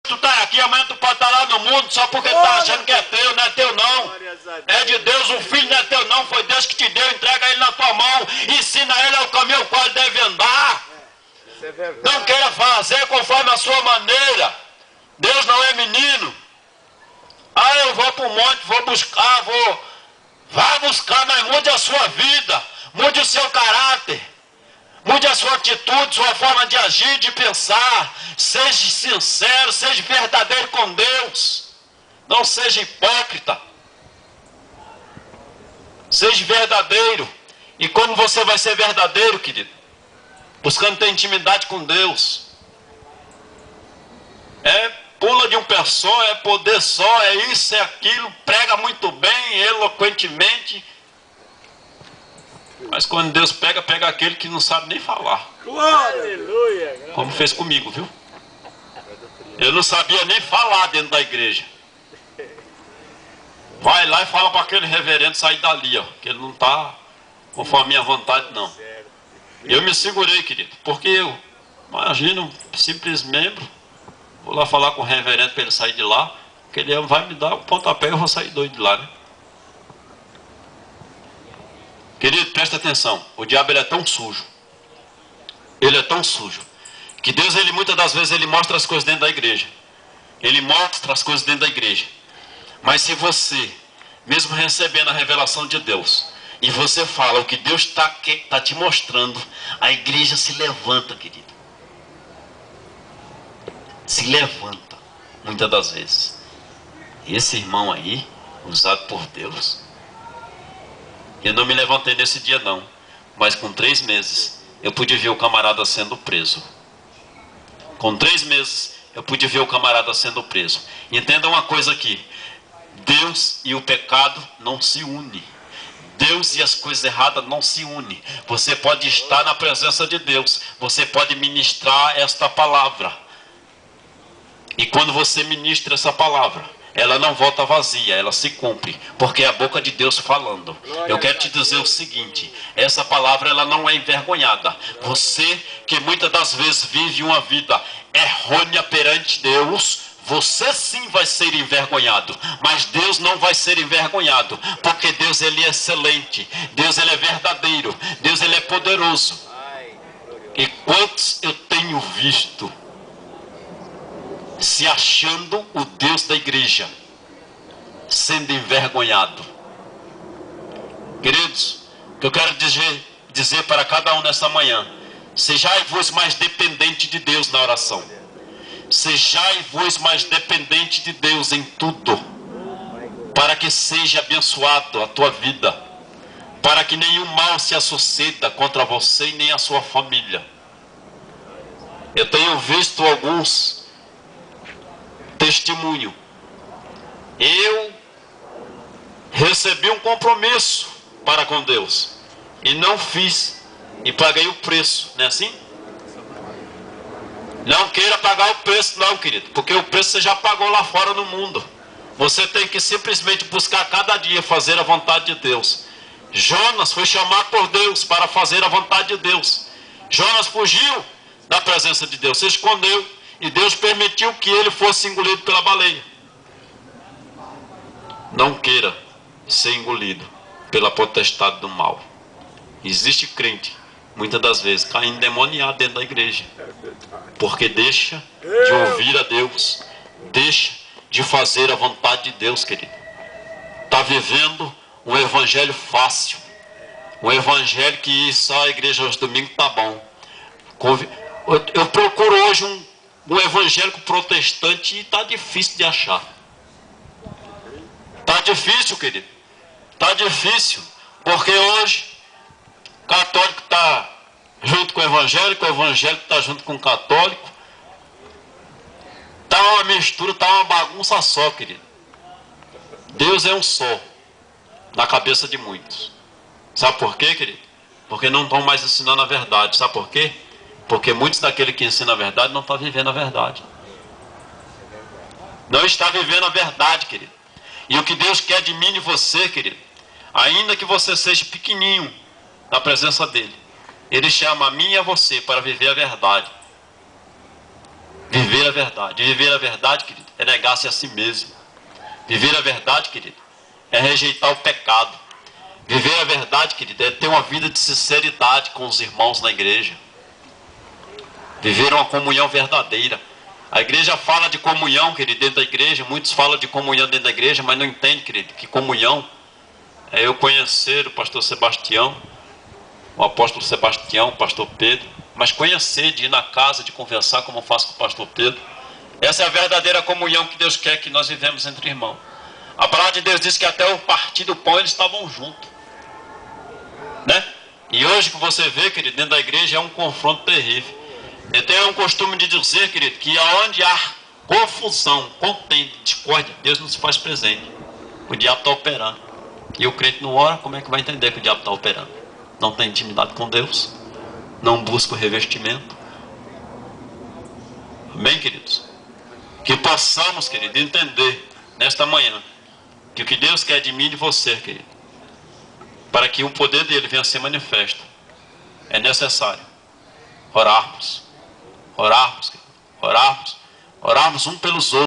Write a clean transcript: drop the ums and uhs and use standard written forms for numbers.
tu tá aqui, amanhã tu pode estar lá no mundo só porque tá achando que é teu, não é teu não. É de Deus, o filho não é teu não, foi Deus que te deu, entrega ele na tua mão, ensina ele ao caminho ao qual ele deve andar. Não queira fazer conforme a sua maneira. Deus não é menino. Ah, eu vou para o monte, vou buscar, vá buscar, mas mude a sua vida, mude o seu caráter. Mude a sua atitude, sua forma de agir, de pensar. Seja sincero, seja verdadeiro com Deus. Não seja hipócrita. Seja verdadeiro. E como você vai ser verdadeiro, querido? Buscando ter intimidade com Deus. É pula de um pé só, é poder só, é isso, é aquilo. Prega muito bem, eloquentemente. Mas quando Deus pega, pega aquele que não sabe nem falar. Aleluia! Como fez comigo, viu? Eu não sabia nem falar dentro da igreja. Vai lá e fala para aquele reverendo sair dali, ó, que ele não está conforme a minha vontade, não. Eu me segurei, querido, porque eu imagino um simples membro. Vou lá falar com o reverendo para ele sair de lá, que ele vai me dar um pontapé e eu vou sair doido de lá, né? Querido, presta atenção. O diabo ele é tão sujo. Ele é tão sujo. Que Deus, ele muitas das vezes, ele mostra as coisas dentro da igreja. Ele mostra as coisas dentro da igreja. Mas se você, mesmo recebendo a revelação de Deus, e você fala o que Deus está te mostrando, a igreja se levanta, querido. Se levanta, muitas das vezes. Esse irmão aí, usado por Deus, eu não me levantei nesse dia não, mas com 3 meses eu pude ver o camarada sendo preso. Com 3 meses eu pude ver o camarada sendo preso. Entenda uma coisa aqui: Deus e o pecado não se unem. Deus e as coisas erradas não se unem. Você pode estar na presença de Deus, você pode ministrar esta palavra. E quando você ministra essa palavra, ela não volta vazia, ela se cumpre, porque é a boca de Deus falando. Eu quero te dizer o seguinte: essa palavra ela não é envergonhada. Você que muitas das vezes vive uma vida errônea perante Deus, você sim vai ser envergonhado, mas Deus não vai ser envergonhado, porque Deus ele é excelente, Deus ele é verdadeiro, Deus ele é poderoso. E quantos eu tenho visto se achando o Deus da igreja, sendo envergonhado. Queridos, o que eu quero dizer para cada um nessa manhã: sejai-vos mais dependente de Deus na oração. Sejai-vos mais dependente de Deus em tudo, para que seja abençoado a tua vida, para que nenhum mal se suceda contra você e nem a sua família. Eu tenho visto alguns testemunho. Eu recebi um compromisso para com Deus e não fiz, e paguei o preço, não é assim? Não queira pagar o preço não, querido, porque o preço você já pagou lá fora no mundo. Você tem que simplesmente buscar cada dia fazer a vontade de Deus. Jonas foi chamado por Deus para fazer a vontade de Deus. Jonas fugiu da presença de Deus, se escondeu, e Deus permitiu que ele fosse engolido pela baleia. Não queira ser engolido pela potestade do mal. Existe crente, muitas das vezes, caindo endemoniado dentro da igreja, porque deixa de ouvir a Deus, deixa de fazer a vontade de Deus, querido. Está vivendo um evangelho fácil, um evangelho que só a igreja aos domingos está bom. Eu procuro hoje um evangélico protestante e está difícil de achar. Está difícil, querido. Está difícil, porque hoje católico está junto com o evangélico está junto com o católico. Está uma mistura, está uma bagunça só, querido. Deus é um só na cabeça de muitos. Sabe por quê, querido? Porque não estão mais ensinando a verdade. Sabe por quê? Porque muitos daqueles que ensinam a verdade não estão vivendo a verdade. Não está vivendo a verdade, querido. E o que Deus quer de mim e de você, querido, ainda que você seja pequenininho na presença dele, ele chama a mim e a você para viver a verdade. Viver a verdade. Viver a verdade, querido, é negar-se a si mesmo. Viver a verdade, querido, é rejeitar o pecado. Viver a verdade, querido, é ter uma vida de sinceridade com os irmãos na igreja. Viver uma comunhão verdadeira. A igreja fala de comunhão, querido, dentro da igreja. Muitos falam de comunhão dentro da igreja, mas não entendem, querido, que comunhão é eu conhecer o pastor Sebastião, o apóstolo Sebastião, o pastor Pedro, mas conhecer, de ir na casa, de conversar como eu faço com o pastor Pedro. Essa é a verdadeira comunhão que Deus quer que nós vivemos entre irmãos. A palavra de Deus diz que até o partir do pão eles estavam juntos, né? E hoje que você vê, querido, dentro da igreja é um confronto terrível. Eu tenho um costume de dizer, querido, que aonde há confusão, contenda, discórdia, Deus não se faz presente. O diabo está operando. E o crente não ora, como é que vai entender que o diabo está operando? Não tem intimidade com Deus, não busca o revestimento. Amém, queridos? Que possamos, querido, entender nesta manhã que o que Deus quer de mim e de você, querido, para que o poder dele venha a ser manifesto, é necessário orarmos, orarmos, querido, orarmos um pelos outros.